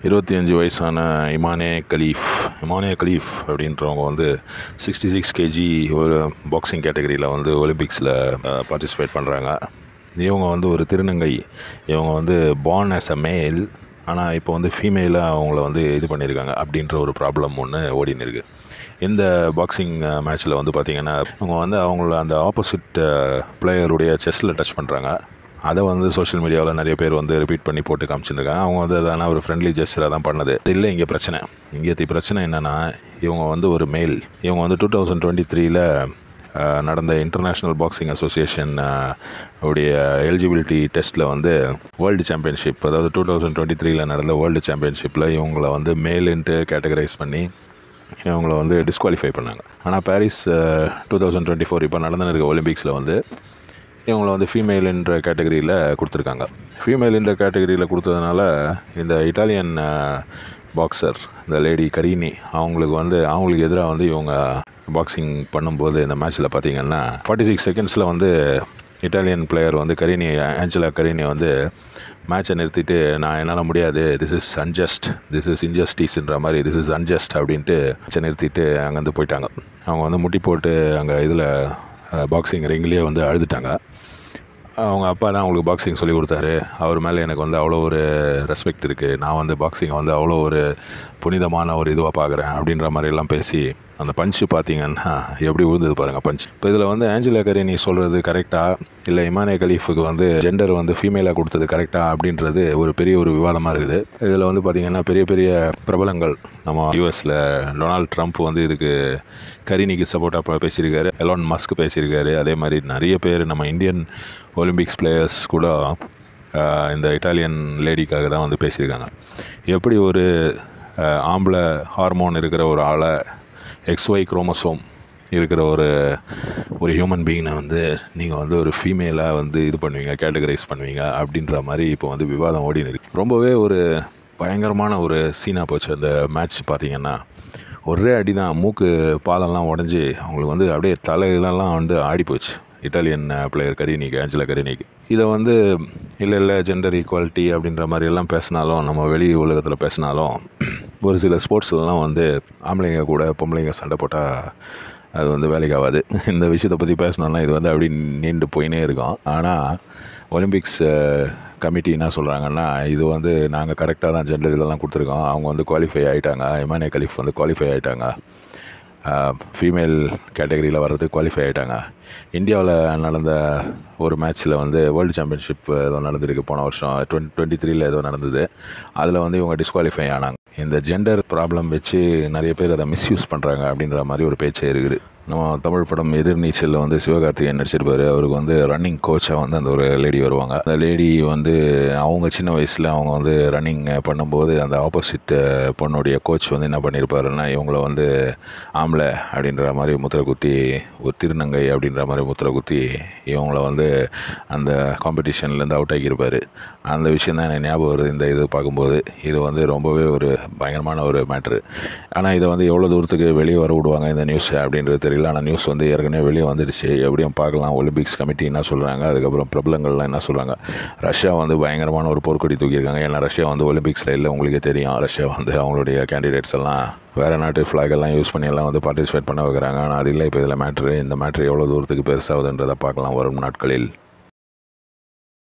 25 வயசான இமானே கலீஃப் அப்படின்றவங்க வந்து 66 கேஜி ஒரு பாக்ஸிங் கேட்டகரியில் வந்து ஒலிம்பிக்ஸில் பார்ட்டிசிபேட் பண்ணுறாங்க. இவங்க வந்து ஒரு திருநங்கை. இவங்க வந்து பார்ன் ஆஸ் அ மேல், ஆனால் இப்போ வந்து ஃபீமேலாக அவங்கள வந்து இது பண்ணியிருக்காங்க அப்படின்ற ஒரு ப்ராப்ளம் ஒன்று ஓடின்னு இருக்குது. இந்த பாக்ஸிங் மேட்ச்சில் வந்து பார்த்திங்கன்னா அவங்க வந்து அவங்கள அந்த ஆப்போசிட் பிளேயருடைய செஸ்ட்டில் டச் பண்ணுறாங்க. அதை வந்து சோஷியல் மீடியாவில் நிறைய பேர் வந்து ரிப்பீட் பண்ணி போட்டு காமிச்சுருக்காங்க. அவங்க வந்து அதனால் ஒரு ஃப்ரெண்ட்லி ஜெஸ்டராக தான் பண்ணது இல்லை. இங்கே பிரச்சனை என்னென்னா, இவங்க வந்து ஒரு மேல். இவங்க வந்து 2023 நடந்த இன்டர்நேஷ்னல் பாக்ஸிங் அசோசியேஷன் உடைய எலிஜிபிலிட்டி டெஸ்ட்டில் வந்து வேர்ல்டு சாம்பியன்ஷிப், அதாவது 2023 நடந்த வேர்ல்டு சாம்பியன்ஷிப்பில் இவங்கள வந்து மேலுன்ட்டு கேட்டகரைஸ் பண்ணி இவங்கள வந்து டிஸ்குவாலிஃபை பண்ணாங்க. ஆனால் பாரிஸ் 2024 இப்போ நடந்துன்னு இருக்க ஒலிம்பிக்ஸில் வந்து இவங்கள வந்து ஃபீமேல் என்ற கேட்டகரியில் கொடுத்துருக்காங்க. ஃபீமேல் என்ற கேட்டகரியில் கொடுத்ததுனால இந்த இட்டாலியன் பாக்ஸர், இந்த லேடி கரீனி, அவங்களுக்கு எதிராக வந்து இவங்க பாக்ஸிங் பண்ணும்போது இந்த மேட்ச்சில் பார்த்திங்கன்னா 46 செகண்ட்ஸில் வந்து இட்டாலியன் பிளேயர் வந்து ஆஞ்சலா கரீனி வந்து மேட்சை நிறுத்திட்டு, நான் என்னால் முடியாது, திஸ் இஸ் இன்ஜஸ்டிஸ்ன்ற மாதிரி, திஸ் இஸ் அன்ஜஸ்ட் அப்படின்ட்டு மேட்சை நிறுத்திட்டு அங்கேருந்து போயிட்டாங்க. அவங்க வந்து முட்டி போட்டு அங்கே இதில் பாக்ஸிங் ரிங்லேயே வந்து அழுதுட்டாங்க. அவங்க அப்பா தான் அவங்களுக்கு பாக்ஸிங் சொல்லி கொடுத்தாரு. அவர் மேலே எனக்கு வந்து அவ்வளோ ஒரு ரெஸ்பெக்ட் இருக்குது, நான் வந்து பாக்ஸிங்கை வந்து அவ்வளோ ஒரு புனிதமான ஒரு இதுவாக பார்க்குறேன் அப்படின்ற மாதிரிலாம் பேசி அந்த பஞ்சு பார்த்திங்கன்னா எப்படி விழுந்தது பாருங்கள் பஞ்ச். இப்போ இதில் வந்து ஆஞ்சலா கரீனி சொல்கிறது கரெக்டாக இல்லை இமானே கலீஃபுக்கு வந்து ஜெண்டர் வந்து ஃபீமேலாக கொடுத்தது கரெக்டாக அப்படின்றது ஒரு பெரிய ஒரு விவாதமாக இருக்குது. இதில் வந்து பார்த்திங்கன்னா பெரிய பெரிய பிரபலங்கள், நம்ம யூஎஸில் டொனால்ட் ட்ரம்ப் வந்து இதுக்கு கரீனிக்கு சப்போர்ட்டாக பேசியிருக்காரு, எலான் மஸ்க் பேசியிருக்காரு. அதே மாதிரி நிறைய பேர் நம்ம இந்தியன் ஒலிம்பிக்ஸ் பிளேயர்ஸ் கூட இந்த இட்டாலியன் லேடிக்காக தான் வந்து பேசியிருக்காங்க. எப்படி ஒரு ஆம்பளை ஹார்மோன் இருக்கிற ஒரு ஆளை, XY குரோமோசோம் இருக்கிற ஒரு ஹியூமன் பீயிங்கை வந்து நீங்கள் வந்து ஒரு ஃபீமேலாக வந்து இது பண்ணுவீங்க, கேட்டகரைஸ் பண்ணுவீங்க அப்படின்ற மாதிரி இப்போ வந்து விவாதம் ஓடினு இருக்கு. ரொம்பவே ஒரு பயங்கரமான ஒரு சீனாக போச்சு அந்த மேட்ச். பார்த்திங்கன்னா ஒரே அடி தான், மூக்கு பாலெல்லாம் உடஞ்சி அவங்களுக்கு வந்து அப்படியே தலையிலலாம் வந்து ஆடி போச்சு இட்டாலியன் பிளேயர் ஆஞ்சலா கரீனிக்கு. இதை வந்து இல்லை ஜெண்டர் ஈக்குவாலிட்டி அப்படின்ற மாதிரியெல்லாம் பேசினாலும், நம்ம வெளி உலகத்தில் பேசினாலும், ஒரு சில ஸ்போர்ட்ஸ்லாம் வந்து ஆம்பளைங்க கூட பொம்பளைங்க சண்டை போட்டால் அது வந்து வேலைக்கு ஆகாது. இந்த விஷயத்தை பற்றி பேசினோன்னா இது வந்து அப்படி நீண்டு போயினே இருக்கும். ஆனால் ஒலிம்பிக்ஸ் கமிட்டி என்ன சொல்கிறாங்கன்னா, இது வந்து நாங்கள் கரெக்டாக தான் ஜெண்டர் இதெல்லாம் கொடுத்துருக்கோம், அவங்க வந்து குவாலிஃபை ஆகிட்டாங்க, இமானே கலீஃப் வந்து குவாலிஃபை ஆகிட்டாங்க, ஃபீமேல் கேட்டகரியில் வர்றதுக்கு குவாலிஃபை ஆகிட்டாங்க. இந்தியாவில் நடந்த ஒரு மேட்ச்சில் வந்து வேர்ல்டு சாம்பியன்ஷிப் ஏதோ நடந்திருக்கு போன வருஷம் 2023 ஏதோ நடந்தது. அதில் வந்து இவங்க டிஸ்குவாலிஃபை ஆனாங்க. இந்த ஜெண்டர் ப்ராப்ளம் வச்சு நிறைய பேர் அதை மிஸ்யூஸ் பண்ணுறாங்க அப்படின்ற மாதிரி ஒரு பேச்சே இருக்குது. நம்ம தமிழ் படம் எதிர்நீச்சலில் வந்து சிவகார்த்திகேயன் நடிச்சிருப்பார். அவருக்கு வந்து ரன்னிங் கோச்சாக வந்து அந்த ஒரு லேடி வருவாங்க. அந்த லேடி வந்து அவங்க சின்ன வயசில் அவங்க வந்து ரன்னிங் பண்ணும்போது அந்த ஆப்போசிட் பொண்ணுடைய கோச் வந்து என்ன பண்ணியிருப்பாருன்னா, இவங்கள வந்து ஆம்பளை அப்படின்ற மாதிரி முத்திரை குத்தி, ஒரு திருநங்கை அப்படின்ற மாதிரி முத்திரை குத்தி இவங்கள வந்து அந்த காம்படிஷன்லேருந்து அவுட் ஆகியிருப்பார். அந்த விஷயம் தான் எனக்கு ஞாபகம் வருது இந்த இது பார்க்கும்போது. இது வந்து ரொம்பவே ஒரு பயங்கரமான ஒரு மேட்ரு. ஆனால் இதை வந்து எவ்வளோ தூரத்துக்கு வெளியே வர விடுவாங்க இந்த நியூஸ் அப்படின்றது தெரியல. ஆனால் நியூஸ் வந்து ஏற்கனவே வெளியே வந்துடுச்சு. எப்படியும் பார்க்கலாம் ஒலிம்பிக்ஸ் கமிட்டி என்ன சொல்கிறாங்க, அதுக்கப்புறம் பிரபலங்கள்லாம் என்ன சொல்கிறாங்க. ரஷ்யா வந்து பயங்கரமான ஒரு போர்க்கொடி தூக்கியிருக்காங்க. ஏன்னா ரஷ்யா வந்து ஒலிம்பிக்ஸில் இல்லை, உங்களுக்கே தெரியும். ரஷ்யா வந்து அவங்களுடைய கேண்டிடேட்ஸ் எல்லாம் வேறு நாட்டு ஃப்ளாகெல்லாம் யூஸ் பண்ணி எல்லாம் வந்து பார்ட்டிசிபேட் பண்ண வைக்கிறாங்க. ஆனால் அது இல்லை இப்போ இதில் மேட்ரு. இந்த மேட்ரு எவ்வளோ தூரத்துக்கு பெருசாகுதுன்றதை பார்க்கலாம் வரும் நாட்களில்.